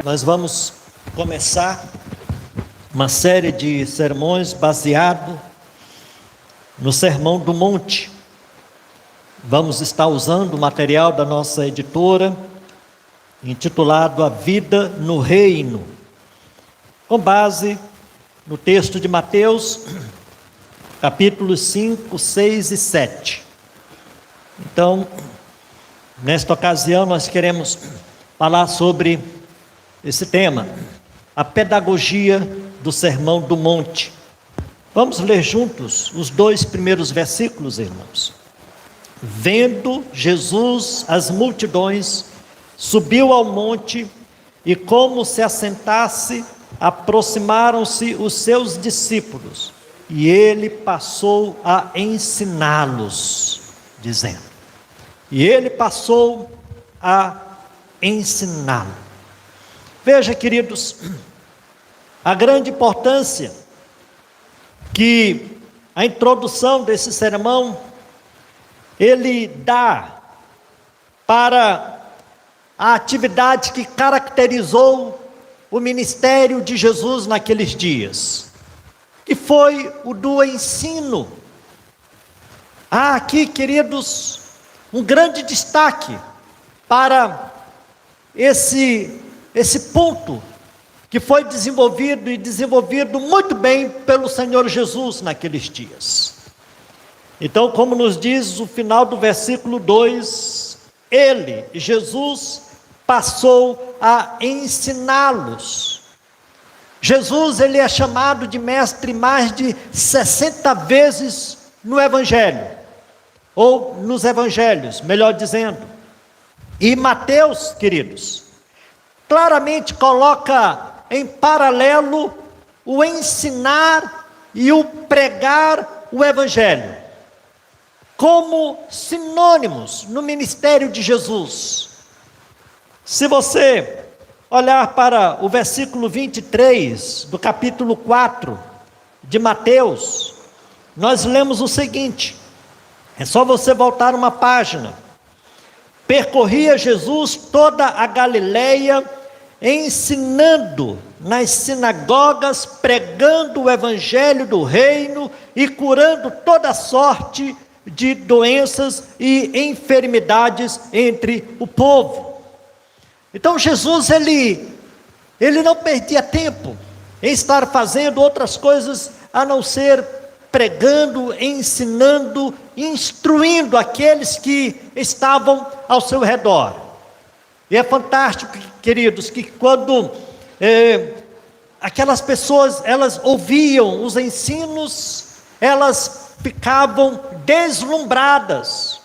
Nós vamos começar uma série de sermões baseado no Sermão do Monte. Vamos estar usando o material da nossa editora, intitulado A Vida no Reino, com base no texto de Mateus, capítulos 5, 6 e 7. Então, nesta ocasião, nós queremos falar sobre esse tema, a pedagogia do Sermão do Monte. Vamos ler juntos os 2 primeiros versículos, irmãos. Vendo Jesus as multidões, subiu ao monte, e como se assentasse, aproximaram-se os seus discípulos, e ele passou a ensiná-los, dizendo. E ele passou a ensiná-los. Veja, queridos, a grande importância que a introdução desse sermão ele dá para a atividade que caracterizou o ministério de Jesus naqueles dias, que foi o do ensino. Há aqui, queridos, um grande destaque para esse ponto que foi desenvolvido muito bem pelo Senhor Jesus naqueles dias. Então, como nos diz o final do versículo 2, ele, Jesus, passou a ensiná-los. Jesus, ele é chamado de mestre mais de 60 vezes no Evangelho, ou nos Evangelhos, melhor dizendo. E Mateus, queridos, claramente coloca em paralelo o ensinar e o pregar o Evangelho, como sinônimos no ministério de Jesus. Se você olhar para o versículo 23 do capítulo 4 de Mateus, nós lemos o seguinte, é só você voltar uma página. Percorria Jesus toda a Galileia, ensinando nas sinagogas, pregando o evangelho do reino e curando toda sorte de doenças e enfermidades entre o povo. Então Jesus, ele não perdia tempo em estar fazendo outras coisas a não ser pregando, ensinando, instruindo aqueles que estavam ao seu redor. E é fantástico, queridos, que quando aquelas pessoas, elas ouviam os ensinos, elas ficavam deslumbradas,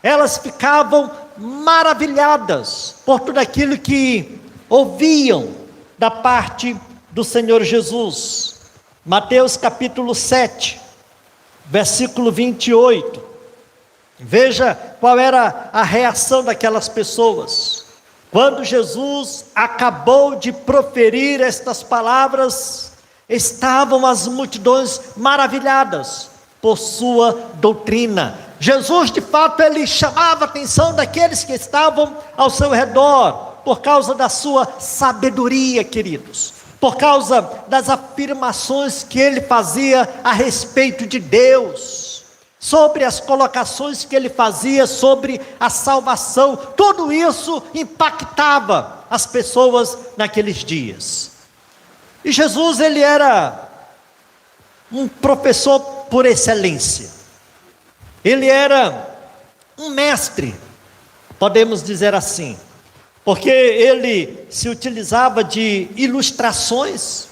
elas ficavam maravilhadas por tudo aquilo que ouviam da parte do Senhor Jesus. Mateus capítulo 7, versículo 28, veja qual era a reação daquelas pessoas. Quando Jesus acabou de proferir estas palavras, estavam as multidões maravilhadas por sua doutrina. Jesus, de fato, ele chamava a atenção daqueles que estavam ao seu redor, por causa da sua sabedoria, queridos, por causa das afirmações que ele fazia a respeito de Deus, sobre as colocações que ele fazia sobre a salvação. Tudo isso impactava as pessoas naqueles dias. E Jesus, ele era um professor por excelência. Ele era um mestre, podemos dizer assim, porque ele se utilizava de ilustrações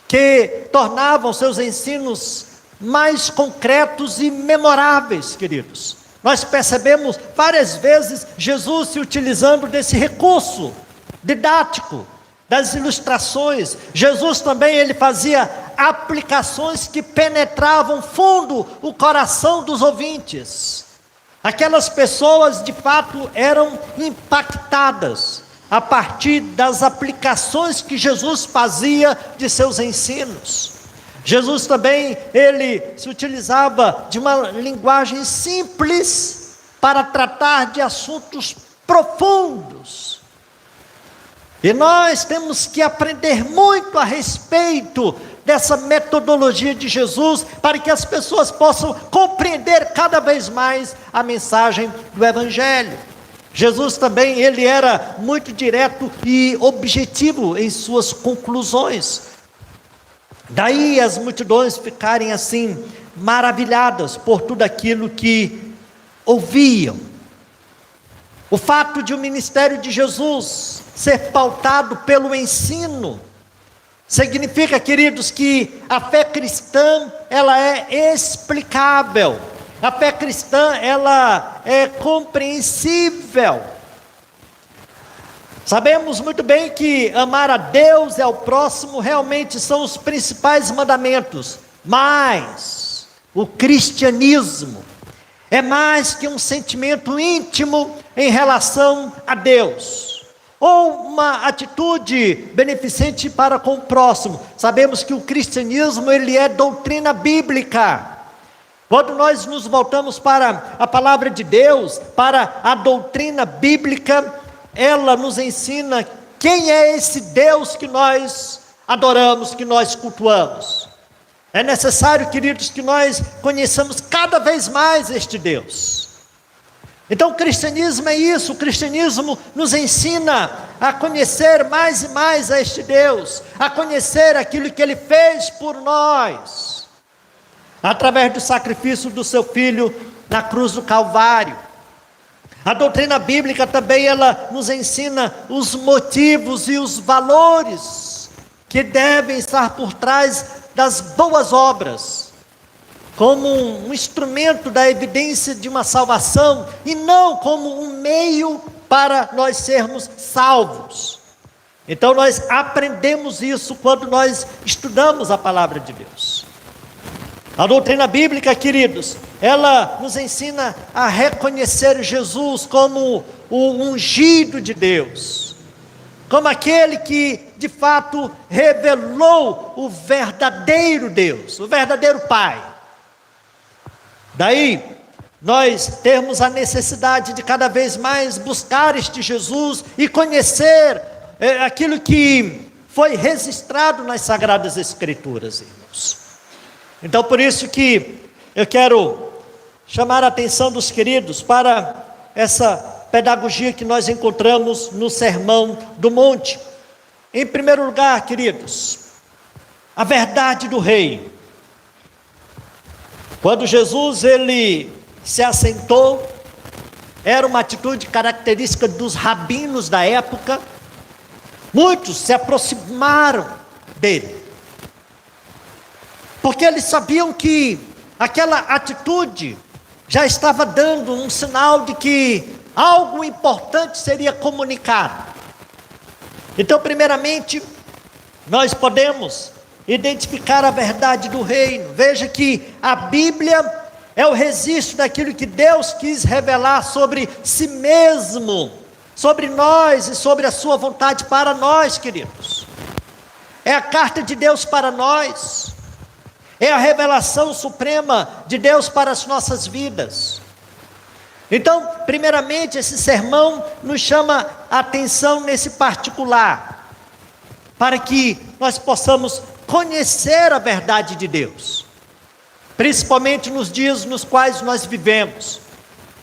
que tornavam seus ensinos mais concretos e memoráveis, queridos. Nós percebemos várias vezes Jesus se utilizando desse recurso didático, das ilustrações. Jesus também, ele fazia aplicações que penetravam fundo o coração dos ouvintes. Aquelas pessoas, de fato, eram impactadas a partir das aplicações que Jesus fazia de seus ensinos. Jesus também, ele se utilizava de uma linguagem simples para tratar de assuntos profundos. E nós temos que aprender muito a respeito dessa metodologia de Jesus, para que as pessoas possam compreender cada vez mais a mensagem do Evangelho. Jesus também, ele era muito direto e objetivo em suas conclusões. Daí as multidões ficarem assim, maravilhadas por tudo aquilo que ouviam. O fato de o ministério de Jesus ser pautado pelo ensino, significa, queridos, que a fé cristã, ela é explicável. A fé cristã, ela é compreensível. Sabemos muito bem que amar a Deus e ao próximo realmente são os principais mandamentos. Mas o cristianismo é mais que um sentimento íntimo em relação a Deus, ou uma atitude beneficente para com o próximo. Sabemos que o cristianismo, ele é doutrina bíblica. Quando nós nos voltamos para a palavra de Deus, para a doutrina bíblica, ela nos ensina quem é esse Deus que nós adoramos, que nós cultuamos. É necessário, queridos, que nós conheçamos cada vez mais este Deus. Então o cristianismo é isso, o cristianismo nos ensina a conhecer mais e mais a este Deus, a conhecer aquilo que Ele fez por nós, através do sacrifício do seu Filho na cruz do Calvário. A doutrina bíblica também, ela nos ensina os motivos e os valores que devem estar por trás das boas obras, como um instrumento da evidência de uma salvação, e não como um meio para nós sermos salvos. Então nós aprendemos isso quando nós estudamos a palavra de Deus. A doutrina bíblica, queridos, ela nos ensina a reconhecer Jesus como o ungido de Deus, como aquele que de fato revelou o verdadeiro Deus, o verdadeiro Pai. Daí, nós temos a necessidade de cada vez mais buscar este Jesus e conhecer aquilo que foi registrado nas Sagradas Escrituras, irmãos. Então, por isso que eu quero chamar a atenção dos queridos para essa pedagogia que nós encontramos no Sermão do Monte. Em primeiro lugar, queridos, a verdade do reino. Quando Jesus, ele se assentou, era uma atitude característica dos rabinos da época. Muitos se aproximaram dele, porque eles sabiam que aquela atitude já estava dando um sinal de que algo importante seria comunicado. Então, primeiramente, nós podemos identificar a verdade do reino. Veja que a Bíblia é o registro daquilo que Deus quis revelar sobre si mesmo, sobre nós e sobre a sua vontade para nós, queridos. É a carta de Deus para nós, é a revelação suprema de Deus para as nossas vidas. Então, primeiramente, esse sermão nos chama a atenção nesse particular, para que nós possamos conhecer a verdade de Deus, principalmente nos dias nos quais nós vivemos,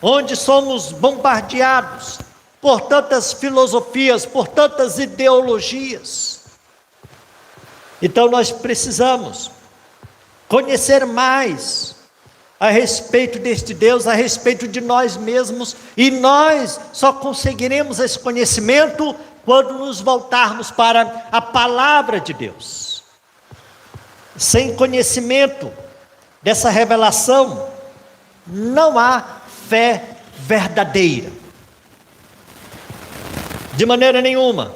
onde somos bombardeados por tantas filosofias, por tantas ideologias. Então nós precisamos conhecer mais a respeito deste Deus, a respeito de nós mesmos, e nós só conseguiremos esse conhecimento quando nos voltarmos para a palavra de Deus. Sem conhecimento dessa revelação, não há fé verdadeira, de maneira nenhuma.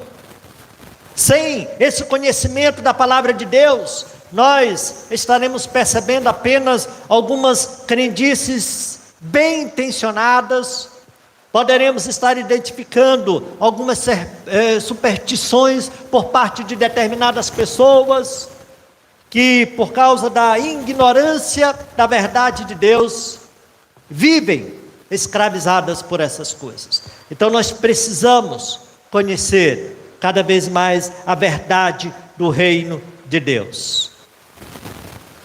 Sem esse conhecimento da palavra de Deus, nós estaremos percebendo apenas algumas crendices bem intencionadas, poderemos estar identificando algumas superstições por parte de determinadas pessoas, que por causa da ignorância da verdade de Deus, vivem escravizadas por essas coisas. Então nós precisamos conhecer cada vez mais a verdade do reino de Deus.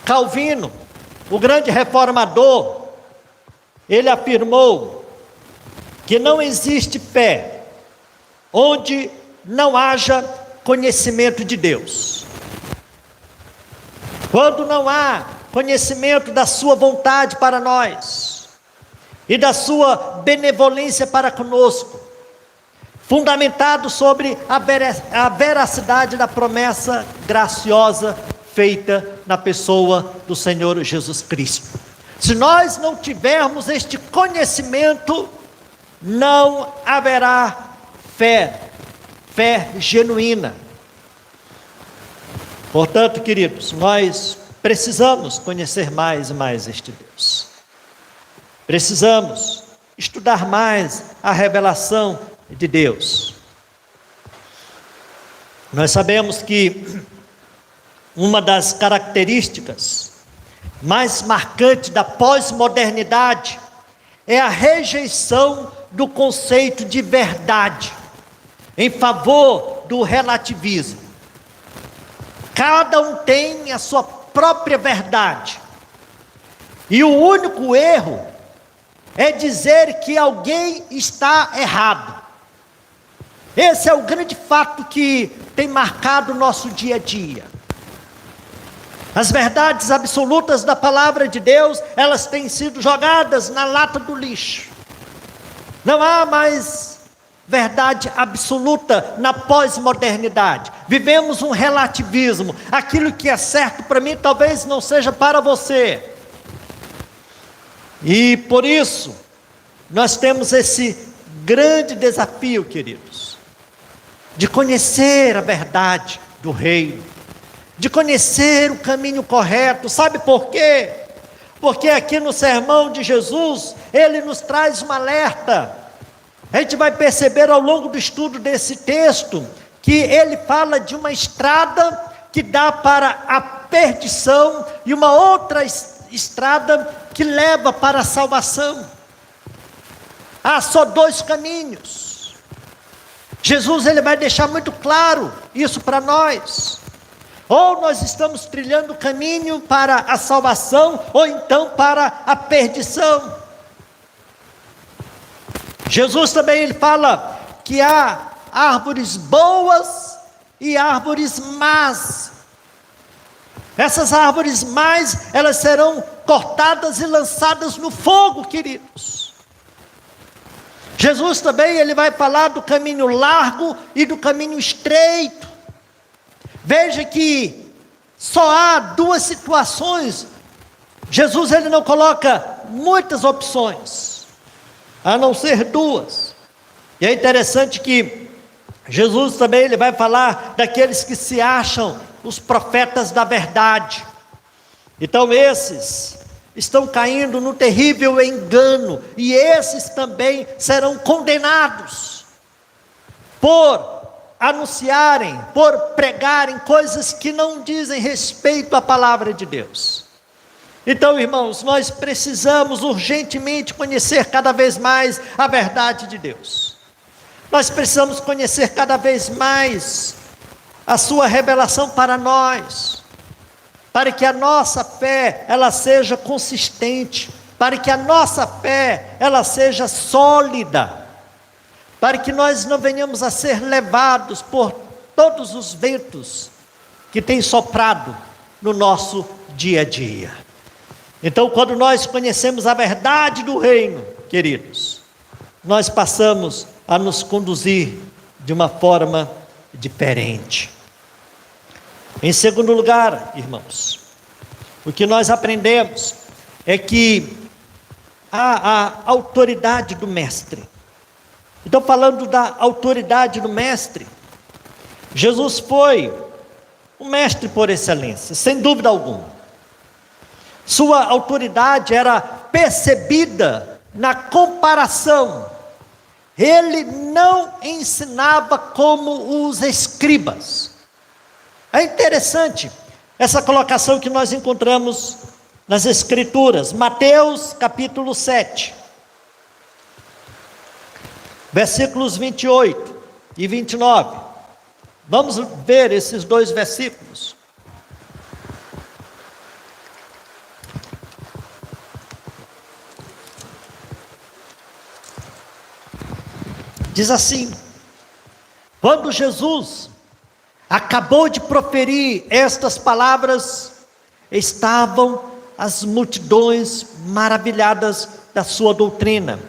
Calvino, o grande reformador, ele afirmou que não existe fé onde não haja conhecimento de Deus. Quando não há conhecimento da sua vontade para nós e da sua benevolência para conosco, fundamentado sobre a veracidade da promessa graciosa feita na pessoa do Senhor Jesus Cristo. Se nós não tivermos este conhecimento, não haverá fé genuína. Portanto, queridos, nós precisamos conhecer mais e mais este Deus. Precisamos estudar mais a revelação de Deus. Nós sabemos que uma das características mais marcantes da pós-modernidade é a rejeição do conceito de verdade em favor do relativismo. Cada um tem a sua própria verdade, e o único erro é dizer que alguém está errado. Esse é o grande fato que tem marcado o nosso dia a dia. As verdades absolutas da palavra de Deus, elas têm sido jogadas na lata do lixo. Não há mais verdade absoluta na pós-modernidade. Vivemos um relativismo. Aquilo que é certo para mim, talvez não seja para você. E por isso, nós temos esse grande desafio, queridos, de conhecer a verdade do reino, de conhecer o caminho correto. Sabe por quê? Porque aqui no sermão de Jesus, ele nos traz um alerta. A gente vai perceber ao longo do estudo desse texto, que ele fala de uma estrada que dá para a perdição, e uma outra estrada que leva para a salvação. Há só dois caminhos. Jesus, ele vai deixar muito claro isso para nós. Ou nós estamos trilhando o caminho para a salvação, ou então para a perdição. Jesus também, ele fala que há árvores boas e árvores más. Essas árvores más, elas serão cortadas e lançadas no fogo, queridos. Jesus também, ele vai falar do caminho largo e do caminho estreito. Veja que só há duas situações. Jesus, ele não coloca muitas opções, a não ser duas. E é interessante que Jesus também, ele vai falar daqueles que se acham os profetas da verdade. Então esses estão caindo no terrível engano, e esses também serão condenados por anunciarem, por pregarem coisas que não dizem respeito à palavra de Deus. Então, irmãos, nós precisamos urgentemente conhecer cada vez mais a verdade de Deus. Nós precisamos conhecer cada vez mais a sua revelação para nós, para que a nossa fé, ela seja consistente, para que a nossa fé, ela seja sólida, para que nós não venhamos a ser levados por todos os ventos que têm soprado no nosso dia a dia. Então, quando nós conhecemos a verdade do reino, queridos, nós passamos a nos conduzir de uma forma diferente. Em segundo lugar, irmãos, o que nós aprendemos é que há a autoridade do mestre. Então, falando da autoridade do mestre, Jesus foi o mestre por excelência, sem dúvida alguma. Sua autoridade era percebida na comparação. Ele não ensinava como os escribas. É interessante essa colocação que nós encontramos nas Escrituras. Mateus capítulo 7, versículos 28 e 29. Vamos ver esses 2 versículos. Diz assim: quando Jesus acabou de proferir estas palavras, estavam as multidões maravilhadas da sua doutrina,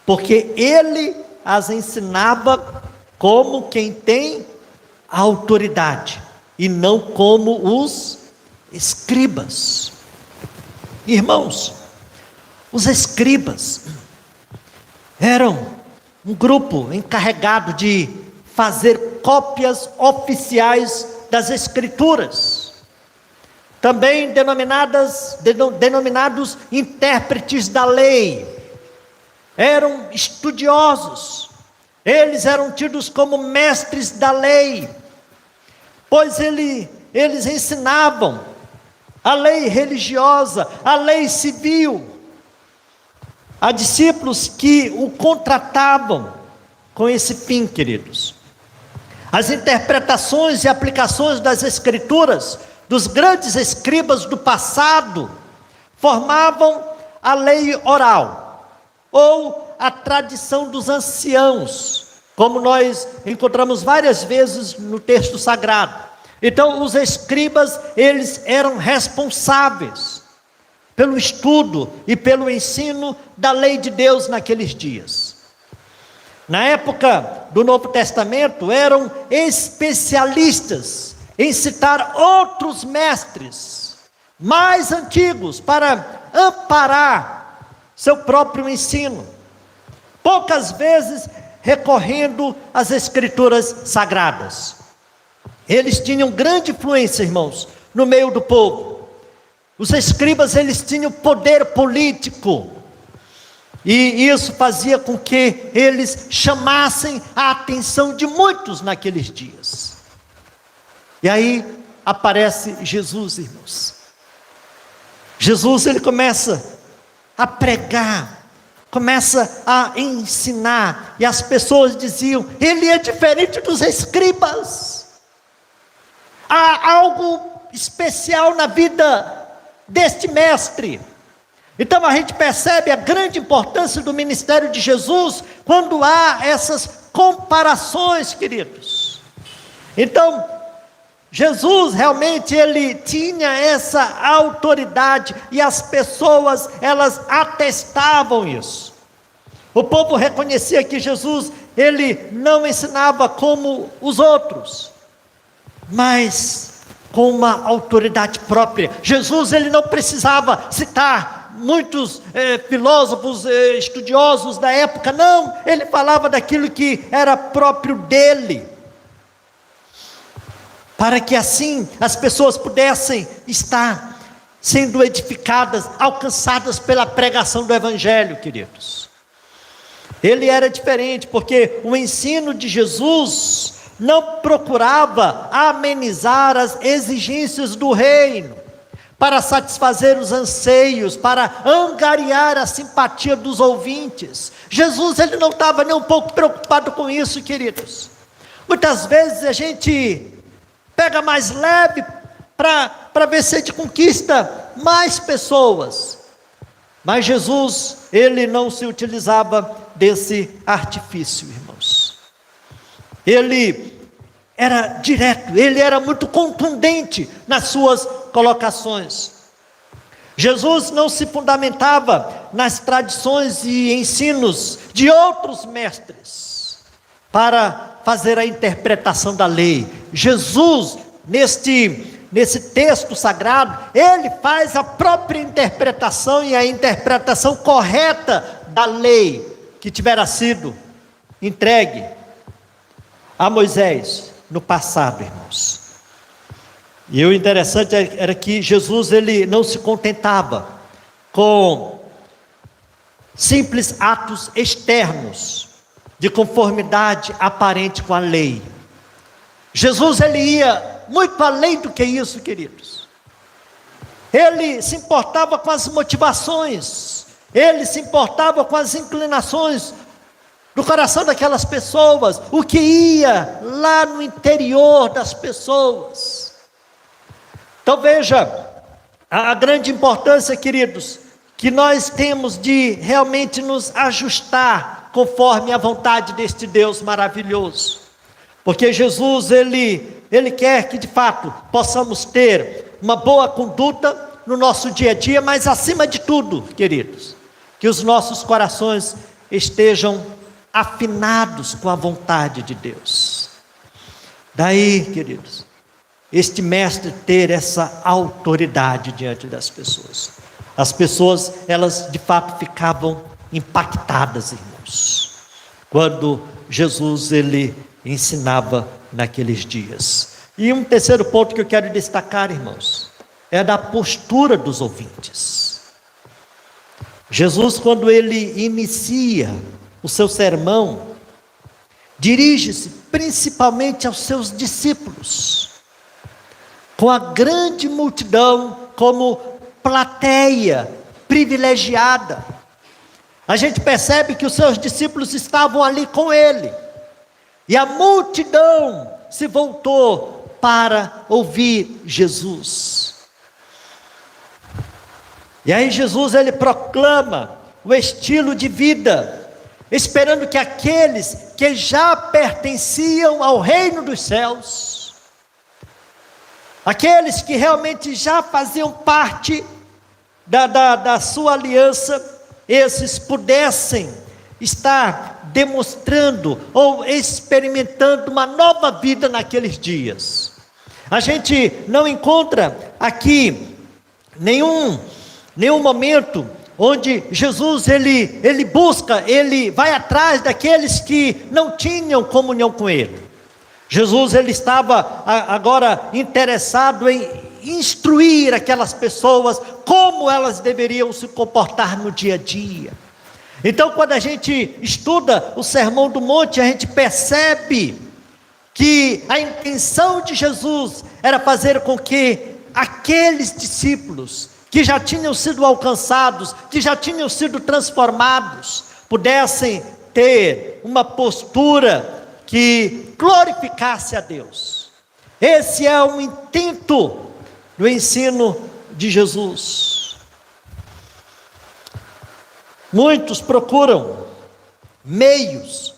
porque ele as ensinava como quem tem autoridade, e não como os escribas. Irmãos, os escribas eram um grupo encarregado de fazer cópias oficiais das Escrituras, também denominados intérpretes da lei. Eram estudiosos, eles eram tidos como mestres da lei, pois eles ensinavam a lei religiosa, a lei civil, a discípulos que o contratavam com esse fim, queridos. As interpretações e aplicações das Escrituras dos grandes escribas do passado formavam a lei oral, ou a tradição dos anciãos, como nós encontramos várias vezes no texto sagrado. Então, os escribas, eles eram responsáveis pelo estudo e pelo ensino da lei de Deus naqueles dias. Na época do Novo Testamento, eram especialistas em citar outros mestres mais antigos para amparar seu próprio ensino, poucas vezes recorrendo às Escrituras sagradas. Eles tinham grande influência, irmãos, no meio do povo. Os escribas, eles tinham poder político, e isso fazia com que eles chamassem a atenção de muitos naqueles dias. E aí aparece Jesus, irmãos. Jesus, ele começa a pregar, começa a ensinar, e as pessoas diziam: ele é diferente dos escribas. Há algo especial na vida deste mestre. Então a gente percebe a grande importância do ministério de Jesus quando há essas comparações, queridos. Então, Jesus realmente, ele tinha essa autoridade, e as pessoas, elas atestavam isso. O povo reconhecia que Jesus, ele não ensinava como os outros, mas com uma autoridade própria. Jesus, ele não precisava citar muitos filósofos, estudiosos da época, não, ele falava daquilo que era próprio dele, para que assim as pessoas pudessem estar sendo edificadas, alcançadas pela pregação do Evangelho, queridos. Ele era diferente, porque o ensino de Jesus não procurava amenizar as exigências do reino, para satisfazer os anseios, para angariar a simpatia dos ouvintes. Jesus, ele não estava nem um pouco preocupado com isso, queridos. Muitas vezes a gente pega mais leve para ver se a gente conquista mais pessoas, mas Jesus, ele não se utilizava desse artifício, irmãos. Ele era direto, ele era muito contundente nas suas colocações. Jesus não se fundamentava nas tradições e ensinos de outros mestres para fazer a interpretação da lei. Jesus, nesse texto sagrado, ele faz a própria interpretação, e a interpretação correta da lei que tivera sido entregue a Moisés no passado, irmãos. E o interessante era que Jesus, ele não se contentava com simples atos externos de conformidade aparente com a lei. Jesus, ele ia muito além do que isso, queridos. Ele se importava com as motivações, ele se importava com as inclinações no coração daquelas pessoas, o que ia lá no interior das pessoas. Então veja, a grande importância, queridos, que nós temos de realmente nos ajustar conforme a vontade deste Deus maravilhoso. Porque Jesus, Ele quer que de fato possamos ter uma boa conduta no nosso dia a dia, mas acima de tudo, queridos, que os nossos corações estejam afinados com a vontade de Deus. Daí, queridos, este mestre ter essa autoridade diante das pessoas. As pessoas, elas de fato ficavam impactadas, irmãos, quando Jesus, ele ensinava naqueles dias. E um terceiro ponto que eu quero destacar, irmãos, é da postura dos ouvintes. Jesus, quando ele inicia o seu sermão, dirige-se principalmente aos seus discípulos, com a grande multidão como plateia privilegiada. A gente percebe que os seus discípulos estavam ali com ele, e a multidão se voltou para ouvir Jesus. E aí Jesus, ele proclama o estilo de vida, esperando que aqueles que já pertenciam ao reino dos céus, aqueles que realmente já faziam parte da sua aliança, esses pudessem estar demonstrando ou experimentando uma nova vida naqueles dias. A gente não encontra aqui nenhum momento onde Jesus ele busca, ele vai atrás daqueles que não tinham comunhão com ele. Jesus, ele estava agora interessado em instruir aquelas pessoas como elas deveriam se comportar no dia a dia. Então, quando a gente estuda o Sermão do Monte, a gente percebe que a intenção de Jesus era fazer com que aqueles discípulos que já tinham sido alcançados, que já tinham sido transformados, pudessem ter uma postura que glorificasse a Deus. Esse é o intento do ensino de Jesus. Muitos procuram meios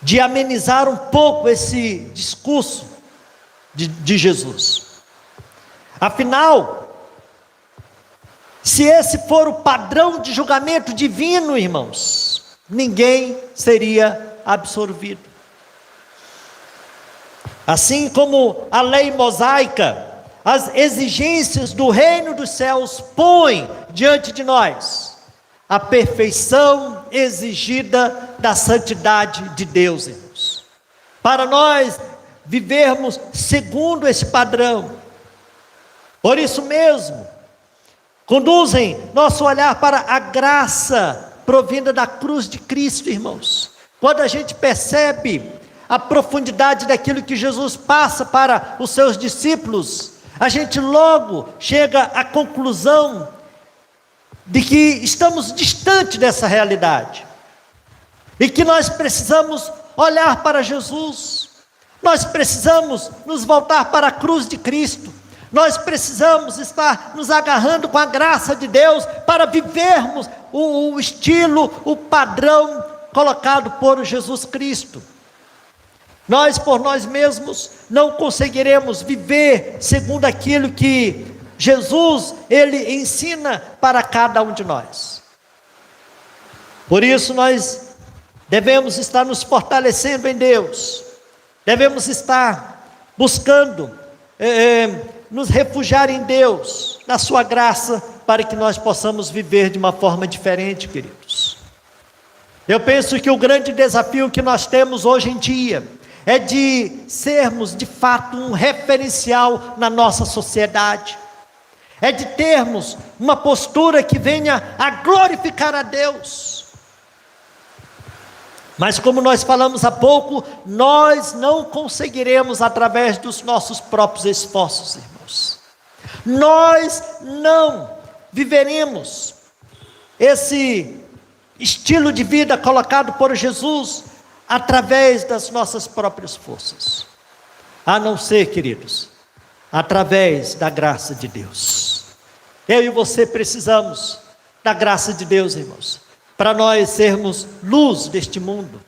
de amenizar um pouco esse discurso de Jesus. Afinal, se esse for o padrão de julgamento divino, irmãos, ninguém seria absorvido. Assim como a lei mosaica, as exigências do reino dos céus põem diante de nós a perfeição exigida da santidade de Deus, irmãos. Para nós vivermos segundo esse padrão. Por isso mesmo, conduzem nosso olhar para a graça provinda da cruz de Cristo, irmãos. Quando a gente percebe a profundidade daquilo que Jesus passa para os seus discípulos, a gente logo chega à conclusão de que estamos distante dessa realidade, e que nós precisamos olhar para Jesus, nós precisamos nos voltar para a cruz de Cristo, nós precisamos estar nos agarrando com a graça de Deus, para vivermos o estilo, o padrão colocado por Jesus Cristo. Nós por nós mesmos não conseguiremos viver segundo aquilo que Jesus, ele ensina para cada um de nós. Por isso nós devemos estar nos fortalecendo em Deus, devemos estar buscando nos refugiar em Deus, na sua graça, para que nós possamos viver de uma forma diferente, queridos. Eu penso que o grande desafio que nós temos hoje em dia é de sermos de fato um referencial na nossa sociedade, é de termos uma postura que venha a glorificar a Deus. Mas como nós falamos há pouco, nós não conseguiremos através dos nossos próprios esforços, irmãos. Nós não viveremos esse estilo de vida colocado por Jesus através das nossas próprias forças. A não ser, queridos, através da graça de Deus. Eu e você precisamos da graça de Deus, irmãos, para nós sermos luz deste mundo,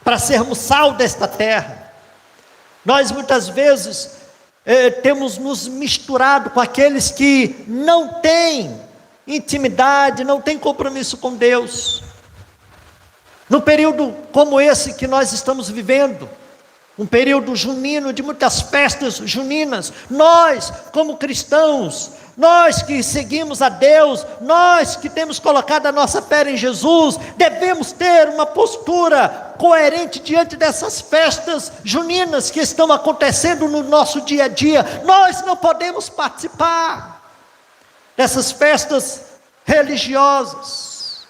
para sermos sal desta terra. Nós muitas vezes temos nos misturado com aqueles que não têm intimidade, não têm compromisso com Deus. No período como esse que nós estamos vivendo, um período junino, de muitas festas juninas, nós como cristãos, nós que seguimos a Deus, nós que temos colocado a nossa fé em Jesus, devemos ter uma postura coerente diante dessas festas juninas que estão acontecendo no nosso dia a dia. Nós não podemos participar dessas festas religiosas,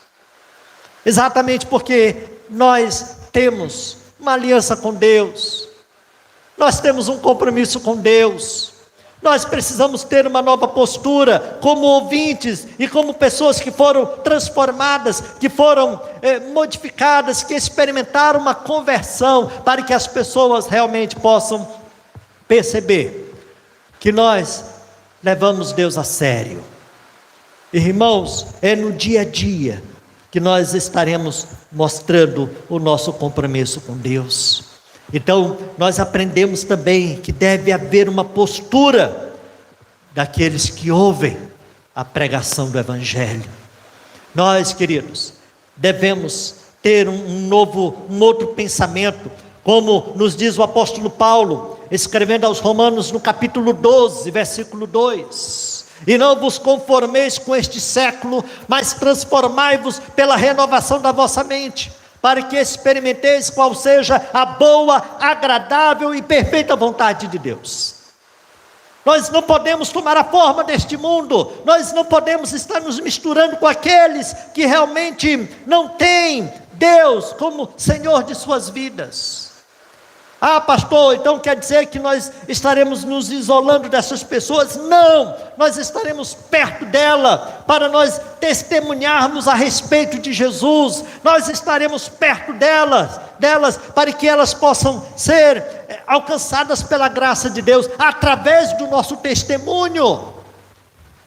exatamente porque nós temos uma aliança com Deus, nós temos um compromisso com Deus. Nós precisamos ter uma nova postura, como ouvintes e como pessoas que foram transformadas, que foram modificadas, que experimentaram uma conversão, para que as pessoas realmente possam perceber que nós levamos Deus a sério. Irmãos, é no dia a dia que nós estaremos mostrando o nosso compromisso com Deus. Então, nós aprendemos também que deve haver uma postura daqueles que ouvem a pregação do Evangelho. Nós, queridos, devemos ter um outro pensamento, como nos diz o apóstolo Paulo, escrevendo aos Romanos no capítulo 12, versículo 2. E não vos conformeis com este século, mas transformai-vos pela renovação da vossa mente, para que experimenteis qual seja a boa, agradável e perfeita vontade de Deus. Nós não podemos tomar a forma deste mundo, nós não podemos estar nos misturando com aqueles que realmente não têm Deus como Senhor de suas vidas. Ah, pastor, então quer dizer que nós estaremos nos isolando dessas pessoas? Não, nós estaremos perto dela, para nós testemunharmos a respeito de Jesus. Nós estaremos perto delas, para que elas possam ser alcançadas pela graça de Deus, através do nosso testemunho.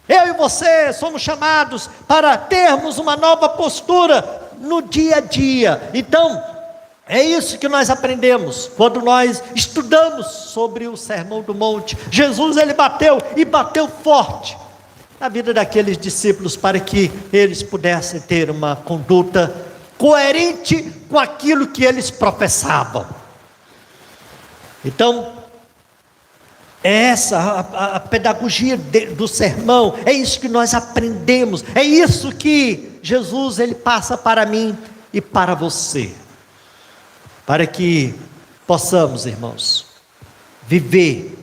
Eu e você somos chamados para termos uma nova postura no dia a dia. Então, é isso que nós aprendemos quando nós estudamos sobre o Sermão do Monte. Jesus, ele bateu forte na vida daqueles discípulos, para que eles pudessem ter uma conduta coerente com aquilo que eles professavam. Então, é essa a pedagogia do sermão, é isso que nós aprendemos, é isso que Jesus, ele passa para mim e para você, para que possamos, irmãos, viver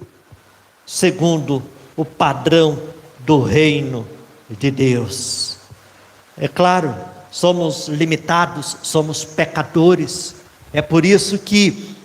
segundo o padrão do reino de Deus. É claro, somos limitados, somos pecadores, é por isso que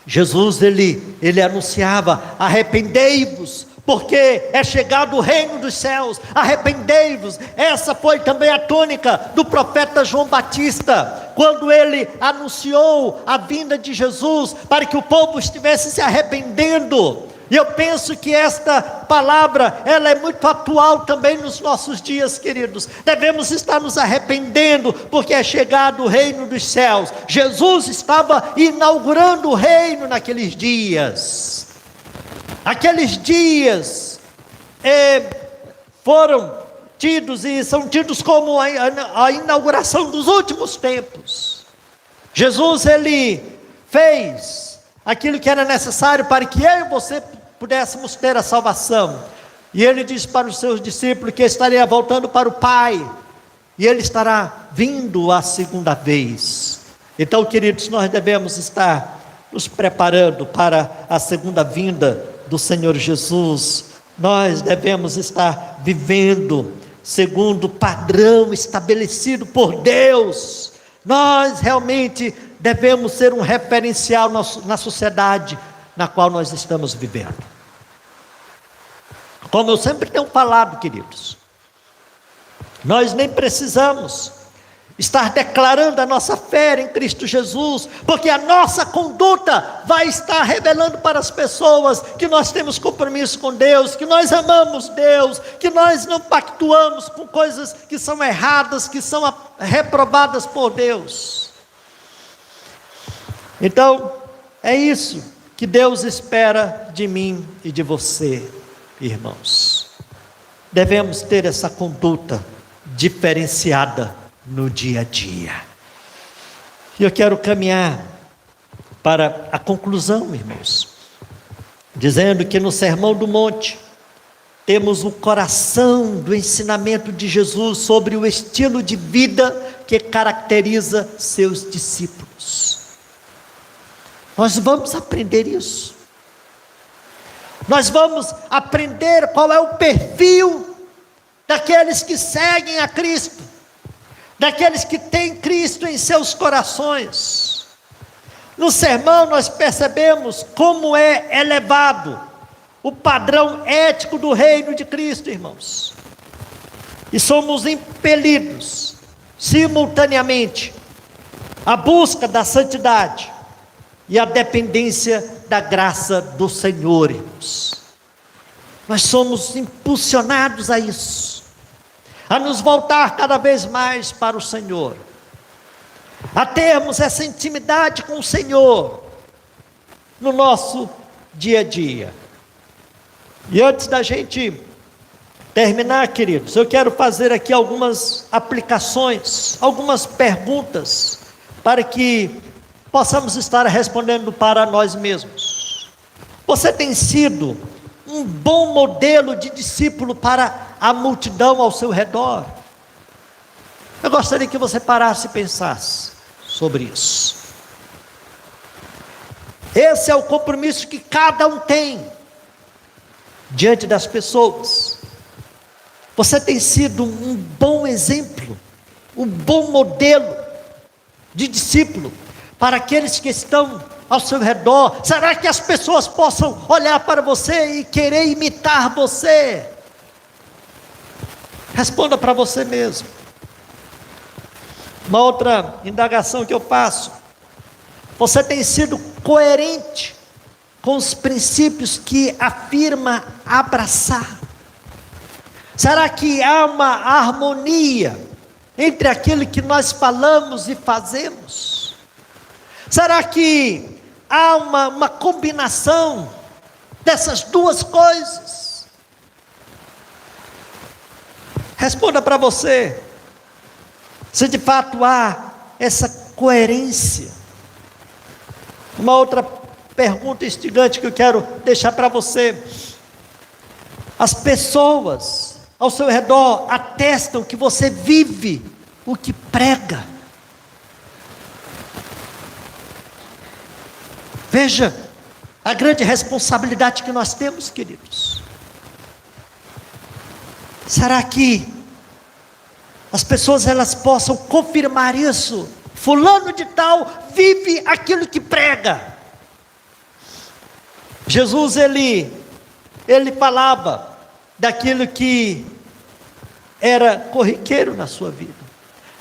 Jesus, ele anunciava: arrependei-vos, porque é chegado o reino dos céus, arrependei-vos. Essa foi também a tônica do profeta João Batista, quando ele anunciou a vinda de Jesus, para que o povo estivesse se arrependendo. E eu penso que esta palavra, ela é muito atual também nos nossos dias, queridos. Devemos estar nos arrependendo, porque é chegado o reino dos céus. Jesus estava inaugurando o reino naqueles dias. Aqueles dias foram tidos e são tidos como a inauguração dos últimos tempos. Jesus, ele fez aquilo que era necessário para que eu e você pudéssemos ter a salvação. E ele disse para os seus discípulos que estaria voltando para o Pai, e ele estará vindo a segunda vez. Então, queridos, nós devemos estar nos preparando para a segunda vinda do Senhor Jesus. Nós devemos estar vivendo segundo o padrão estabelecido por Deus. Nós realmente devemos ser um referencial na sociedade na qual nós estamos vivendo. Como eu sempre tenho falado, queridos, nós nem precisamos estar declarando a nossa fé em Cristo Jesus, porque a nossa conduta vai estar revelando para as pessoas que nós temos compromisso com Deus, que nós amamos Deus, que nós não pactuamos com coisas que são erradas, que são reprovadas por Deus. Então, é isso que Deus espera de mim e de você, irmãos. Devemos ter essa conduta diferenciada no dia a dia. E eu quero caminhar para a conclusão, irmãos, dizendo que no Sermão do Monte temos o coração do ensinamento de Jesus sobre o estilo de vida que caracteriza seus discípulos. Nós vamos aprender isso. Nós vamos aprender qual é o perfil daqueles que seguem a Cristo, daqueles que têm Cristo em seus corações. No sermão nós percebemos como é elevado o padrão ético do reino de Cristo, irmãos. E somos impelidos simultaneamente à busca da santidade e à dependência da graça do Senhor, irmãos. Nós somos impulsionados a isso, a nos voltar cada vez mais para o Senhor, a termos essa intimidade com o Senhor no nosso dia a dia. E antes da gente terminar, queridos, eu quero fazer aqui algumas aplicações, algumas perguntas, para que possamos estar respondendo para nós mesmos. Você tem sido um bom modelo de discípulo para a multidão ao seu redor? Eu gostaria que você parasse e pensasse sobre isso. Esse é o compromisso que cada um tem diante das pessoas. Você tem sido um bom exemplo, um bom modelo de discípulo para aqueles que estão ao seu redor? Será que as pessoas possam olhar para você e querer imitar você? Responda para você mesmo. Uma outra indagação que eu faço: você tem sido coerente com os princípios que afirma abraçar? Será que há uma harmonia entre aquilo que nós falamos e fazemos? Será que há uma combinação dessas duas coisas? Responda para você, se de fato há essa coerência. Uma outra pergunta instigante que eu quero deixar para você: as pessoas ao seu redor atestam que você vive o que prega? Veja a grande responsabilidade que nós temos, queridos. Será que as pessoas elas possam confirmar isso? Fulano de tal vive aquilo que prega. Jesus ele falava daquilo que era corriqueiro na sua vida.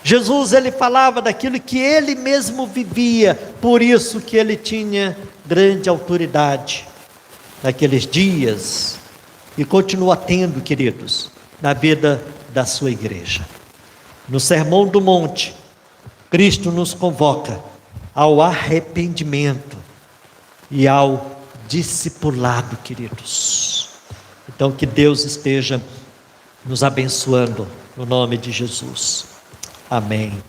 Jesus ele falava daquilo que ele mesmo vivia, por isso que ele tinha grande autoridade naqueles dias e continua tendo, queridos, na vida da sua igreja. No Sermão do Monte, Cristo nos convoca ao arrependimento e ao discipulado, queridos. Então que Deus esteja nos abençoando no nome de Jesus. Amém.